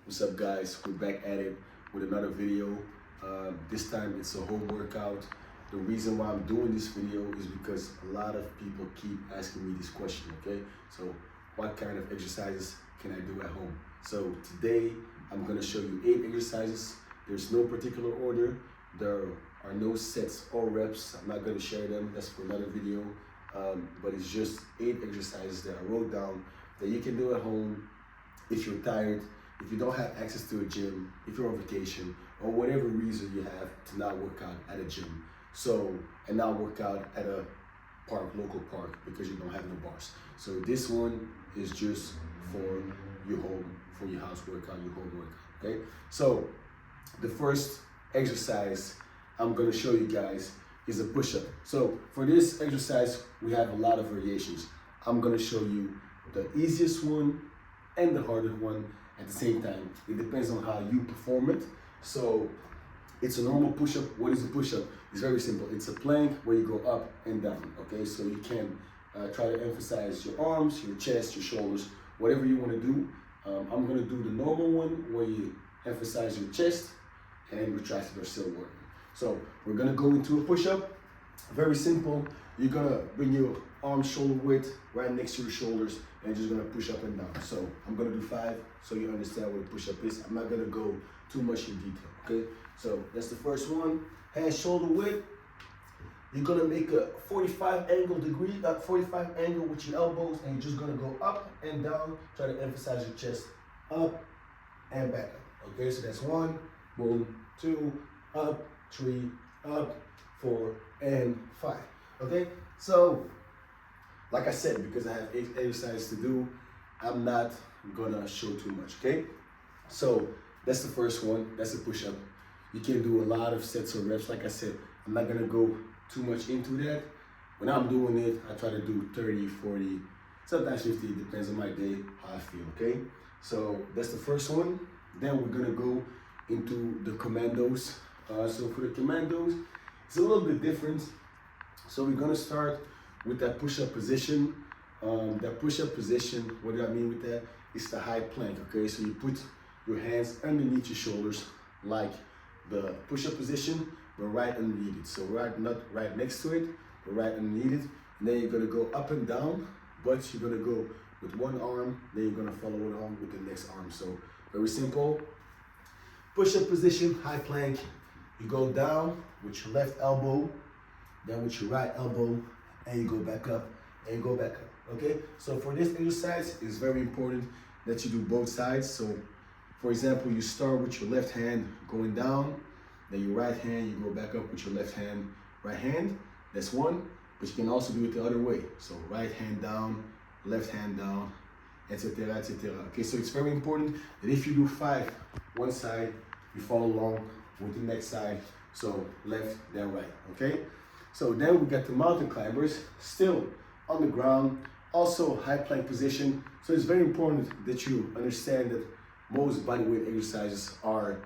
What's up, guys? We're back at it with another video. This time it's a home workout. The reason why I'm doing this video is because a lot of people keep asking me this question, okay? So what kind of exercises can I do at home? So today I'm gonna show you 8 exercises. There's no particular order. There are no sets or reps. I'm not gonna share them, that's for another video. But it's just 8 exercises that I wrote down that you can do at home if you're tired, if you don't have access to a gym, if you're on vacation, or whatever reason you have to not work out at a gym. And not work out at a park, local park, because you don't have no bars. So this one is just for your home, for your house workout, your home workout, okay? So the first exercise I'm gonna show you guys is a push-up. So for this exercise, we have a lot of variations. I'm gonna show you the easiest one and the harder one at the same time. It depends on how you perform it. So it's a normal push-up. What is a push-up? It's very simple. It's a plank where you go up and down, okay? So you can try to emphasize your arms, your chest, your shoulders, whatever you wanna do. I'm gonna do the normal one where you emphasize your chest and your triceps are still working. So we're gonna go into a push-up. Very simple. You're gonna bring your arms shoulder width right next to your shoulders and you're just gonna push up and down. So I'm gonna do 5 so you understand what a push-up is. I'm not gonna go too much in detail, okay? So that's the first one. Hands shoulder width. You're gonna make a 45 angle with your elbows and you're just gonna go up and down. Try to emphasize your chest up and back up, okay? So that's 1, boom, 2, up, 3, up, 4, and 5, okay? So, like I said, because I have 8 exercises to do, I'm not gonna show too much, okay? So, that's the first one, that's a push-up. You can do a lot of sets or reps, like I said. I'm not gonna go too much into that. When I'm doing it, I try to do 30, 40, sometimes 50, it depends on my day, how I feel, okay? So, that's the first one. Then we're gonna go into the commandos. So for the commandos, it's a little bit different. So we're gonna start with that push-up position. That push-up position, what do I mean with that? It's the high plank, okay? So you put your hands underneath your shoulders like the push-up position, but right underneath it. So not right next to it, but right underneath it. And then you're gonna go up and down, but you're gonna go with one arm, then you're gonna follow it on with the next arm. So very simple. Push-up position, high plank. You go down with your left elbow, then with your right elbow, and you go back up, and you go back up, okay? So for this exercise, it's very important that you do both sides. So for example, you start with your left hand going down, then your right hand, you go back up with your left hand, right hand, that's one, but you can also do it the other way. So right hand down, left hand down, etc., etc. Okay, so it's very important that if you do 5, one side, you follow along with the next side, so left, then right, okay? So then we got the mountain climbers, still on the ground, also high plank position. So it's very important that you understand that most bodyweight exercises are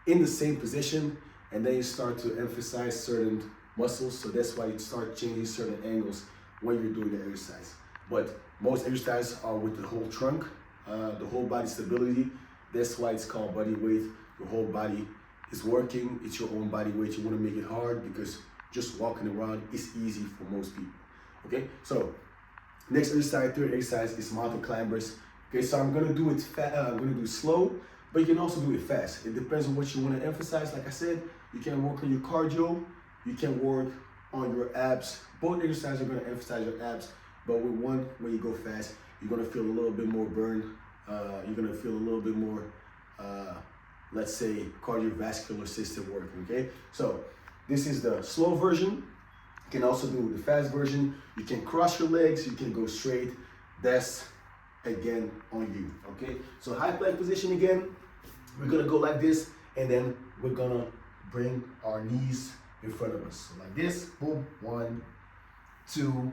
in the same position, and then you start to emphasize certain muscles, so that's why you start changing certain angles when you're doing the exercise. But most exercises are with the whole trunk, the whole body stability. That's why it's called body weight. Your whole body is working. It's your own body weight. You want to make it hard because just walking around is easy for most people. Okay, so next exercise, third exercise is mountain climbers. Okay, so I'm gonna do it I'm gonna do it slow, but you can also do it fast. It depends on what you want to emphasize. Like I said, you can work on your cardio, you can work on your abs. Both exercises are gonna emphasize your abs, but with one, when you go fast, you're gonna feel a little bit more burn. You're gonna feel a little bit more, let's say, cardiovascular system working, okay? So this is the slow version. You can also do the fast version. You can cross your legs, you can go straight. That's, again, on you, okay? So high plank position again. We're gonna go like this, and then we're gonna bring our knees in front of us. So like this, boom, 1, 2,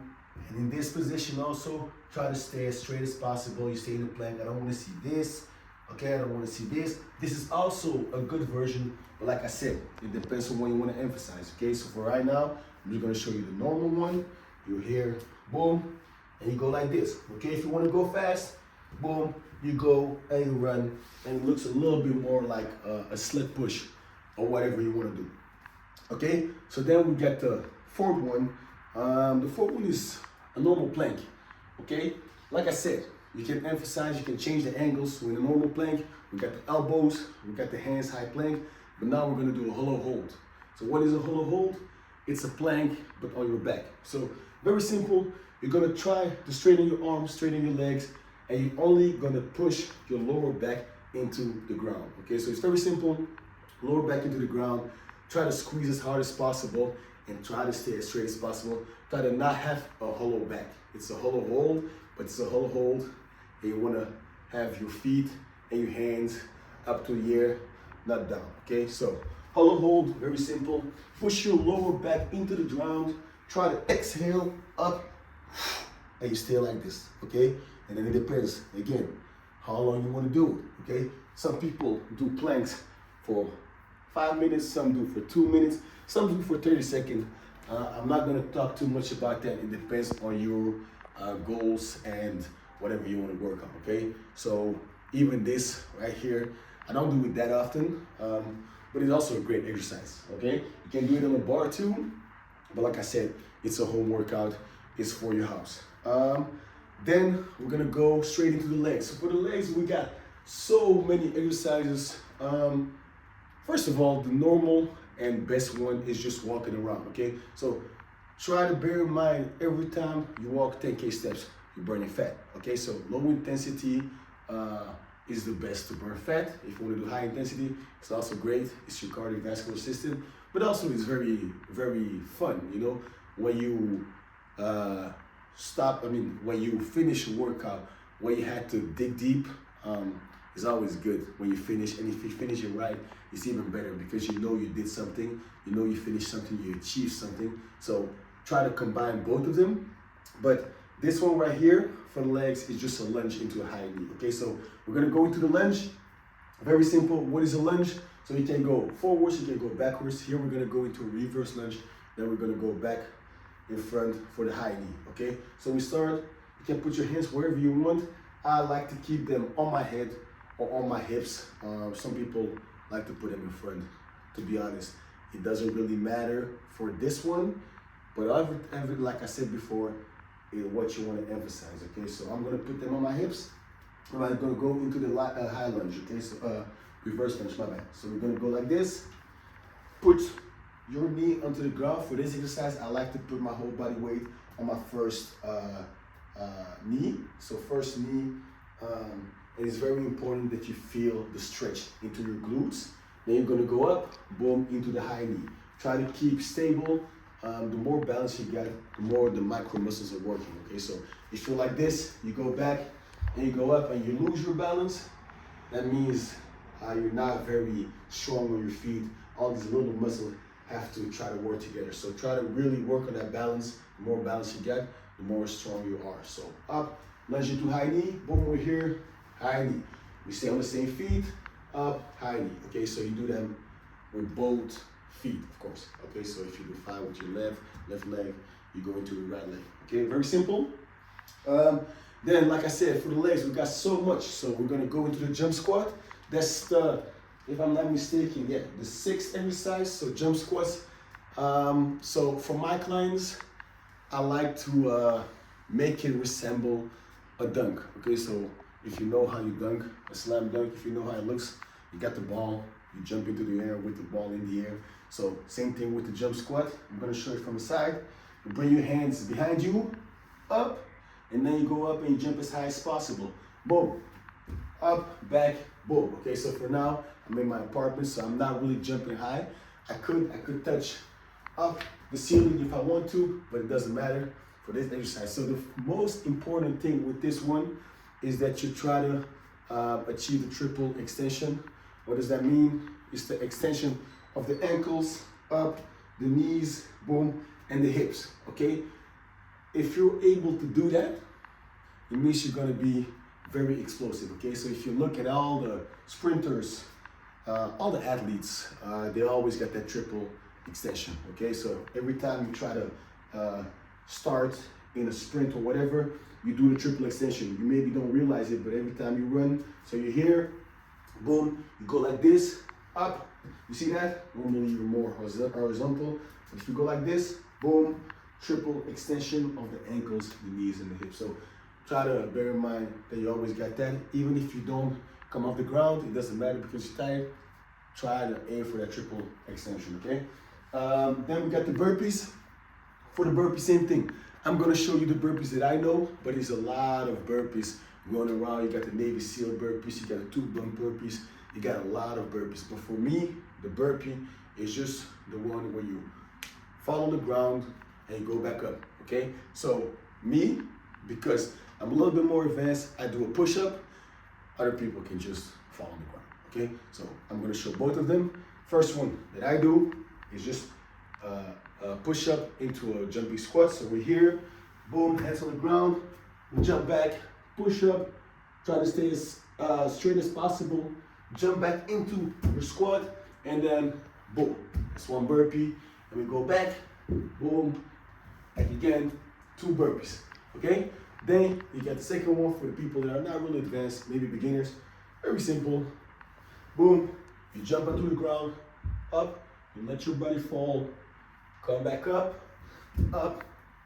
and in this position also, try to stay as straight as possible. You stay in the plank. I don't want to see this, okay? I don't want to see this. This is also a good version, but like I said, it depends on what you want to emphasize, okay? So for right now, I'm just going to show you the normal one. You're here, boom, and you go like this, okay? If you want to go fast, boom, you go and you run, and it looks a little bit more like a sled push or whatever you want to do. Okay, so then we get the fourth one. The fourth one is a normal plank. Okay, like I said, you can emphasize, you can change the angles. With a normal plank, we got the elbows, we got the hands high plank, but now we're gonna do a hollow hold. So what is a hollow hold? It's a plank, but on your back. So very simple. You're gonna try to straighten your arms, straighten your legs, and you're only gonna push your lower back into the ground. Okay, so it's very simple. Lower back into the ground. Try to squeeze as hard as possible and try to stay as straight as possible. Try to not have a hollow back. It's a hollow hold, but it's a hollow hold. And you wanna have your feet and your hands up to the air, not down, okay? So hollow hold, very simple. Push your lower back into the ground. Try to exhale up, and you stay like this, okay? And then it depends, again, how long you wanna do it, okay? Some people do planks for 5 minutes, some do for 2 minutes, some do for 30 seconds. I'm not gonna talk too much about that. It depends on your goals and whatever you wanna work on, okay? So even this right here, I don't do it that often, but it's also a great exercise, okay? You can do it on a bar too, but like I said, it's a home workout, it's for your house. Then we're gonna go straight into the legs. So for the legs, we got so many exercises. First of all, the normal and best one is just walking around, okay? So try to bear in mind every time you walk 10K steps, you're burning fat, okay? So low intensity is the best to burn fat. If you want to do high intensity, it's also great. It's your cardiovascular system, but also it's very, very fun, you know? When you when you finish a workout, when you had to dig deep, it's always good when you finish, and if you finish it right, it's even better because you know you did something, you know you finished something, you achieved something. So try to combine both of them. But this one right here for the legs is just a lunge into a high knee. Okay, so we're gonna go into the lunge. Very simple. What is a lunge? So you can go forwards, you can go backwards. Here we're gonna go into a reverse lunge. Then we're gonna go back in front for the high knee. Okay, so we start. You can put your hands wherever you want. I like to keep them on my head or on my hips. Some people like to put them in front. To be honest, it doesn't really matter for this one, but like I said before, what you want to emphasize. Okay, so I'm gonna put them on my hips. I'm gonna go into the high lunge. Okay, so reverse lunge, my bad. So we're gonna go like this. Put your knee onto the ground. For this exercise, I like to put my whole body weight on my first knee. So first knee, it is very important that you feel the stretch into your glutes. Then you're gonna go up, boom, into the high knee. Try to keep stable. The more balance you get, the more the micro muscles are working, okay? So if you're like this, you go back and you go up and you lose your balance, that means you're not very strong on your feet. All these little muscles have to try to work together. So try to really work on that balance. The more balance you get, the more strong you are. So up, lunge into high knee, boom, we're here, high knee. We stay on the same feet, up, high knee. Okay, so you do them with both feet, of course. Okay, so if you do 5 with your left leg, you go into the right leg. Okay, very simple. Then, like I said, for the legs, we got so much. So we're gonna go into the jump squat. That's the, if I'm not mistaken, yeah, the 6th exercise. So jump squats. So for my clients, I like to make it resemble a dunk. Okay, so if you know how you dunk, a slam dunk, if you know how it looks, you got the ball, you jump into the air with the ball in the air. So same thing with the jump squat. I'm gonna show it from the side. You bring your hands behind you, up, and then you go up and you jump as high as possible. Boom, up, back, boom. Okay, so for now, I'm in my apartment, so I'm not really jumping high. I could touch up the ceiling if I want to, but it doesn't matter for this exercise. So the most important thing with this one is that you try to achieve the triple extension. What does that mean? It's the extension of the ankles, up, the knees, boom, and the hips, okay? If you're able to do that, it means you're gonna be very explosive, okay? So if you look at all the sprinters, all the athletes, they always get that triple extension, okay? So every time you try to start in a sprint or whatever, you do the triple extension. You maybe don't realize it, but every time you run, so you're here, boom, you go like this, up. You see that? Normally you're more horizontal. But if you go like this, boom, triple extension of the ankles, the knees, and the hips. So try to bear in mind that you always got that. Even if you don't come off the ground, it doesn't matter because you're tired. Try to aim for that triple extension, okay? Then we got the burpees. For the burpees, same thing. I'm gonna show you the burpees that I know, but there's a lot of burpees going around. You got the Navy SEAL burpees, you got the 2-bump burpees, you got a lot of burpees. But for me, the burpee is just the one where you fall on the ground and go back up, okay? So me, because I'm a little bit more advanced, I do a push-up. Other people can just fall on the ground, okay? So I'm gonna show both of them. First one that I do is just push up into a jumping squat. So we're here, boom, hands on the ground, we jump back, push up, try to stay as straight as possible, jump back into your squat, and then boom, that's one burpee, and we go back, boom, back again, 2 burpees, okay? Then you got the second one for the people that are not really advanced, maybe beginners, very simple, boom, you jump onto the ground, up, you let your body fall, come back up,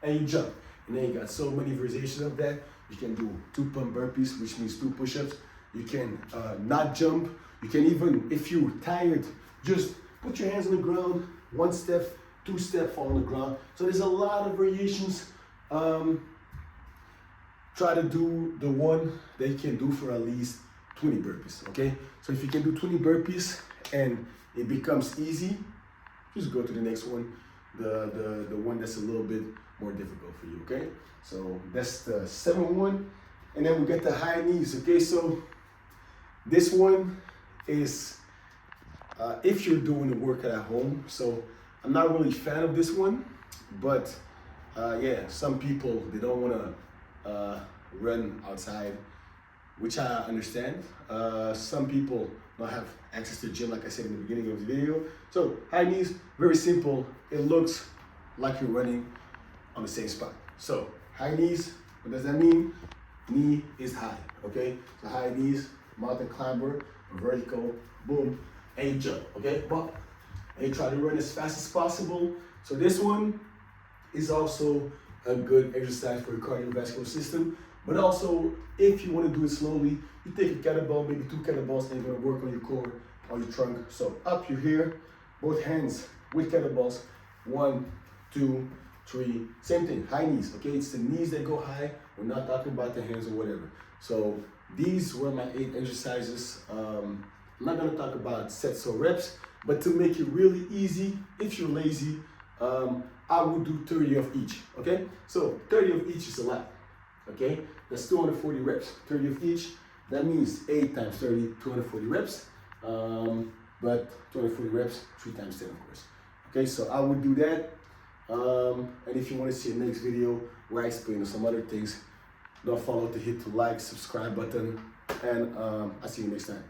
and you jump. And then you got so many variations of that. You can do 2-pump burpees, which means 2 push-ups. You can not jump. You can even, if you're tired, just put your hands on the ground, 1 step, 2 step, fall on the ground. So there's a lot of variations. Try to do the one that you can do for at least 20 burpees, okay? So if you can do 20 burpees and it becomes easy, just go to the next one. The one that's a little bit more difficult for you, okay? So that's the 7th one. And then we get the high knees, okay? So this one is if you're doing the workout at home. So I'm not really a fan of this one, but yeah, some people, they don't wanna run outside, which I understand. Some people don't have access to the gym, like I said in the beginning of the video. So high knees, very simple. It looks like you're running on the same spot. So high knees, what does that mean? Knee is high, okay? So high knees, mountain climber, vertical, boom, and you jump, okay? Bump. And you try to run as fast as possible. So this one is also a good exercise for your cardiovascular system. But also, if you want to do it slowly, you take a kettlebell, maybe 2 kettlebells, and you're going to work on your core, on your trunk. So up, you're here, both hands with kettlebells. 1, 2, 3, same thing, high knees, okay? It's the knees that go high. We're not talking about the hands or whatever. So these were my 8 exercises. I'm not going to talk about sets or reps, but to make it really easy, if you're lazy, I would do 30 of each, okay? So 30 of each is a lot. Okay, that's 240 reps, 30 of each. That means 8 times 30, 240 reps. But 240 reps, 3 times 10, of course. Okay, so I would do that. And if you want to see the next video where I explain some other things, don't forget to hit the like, subscribe button, and I'll see you next time.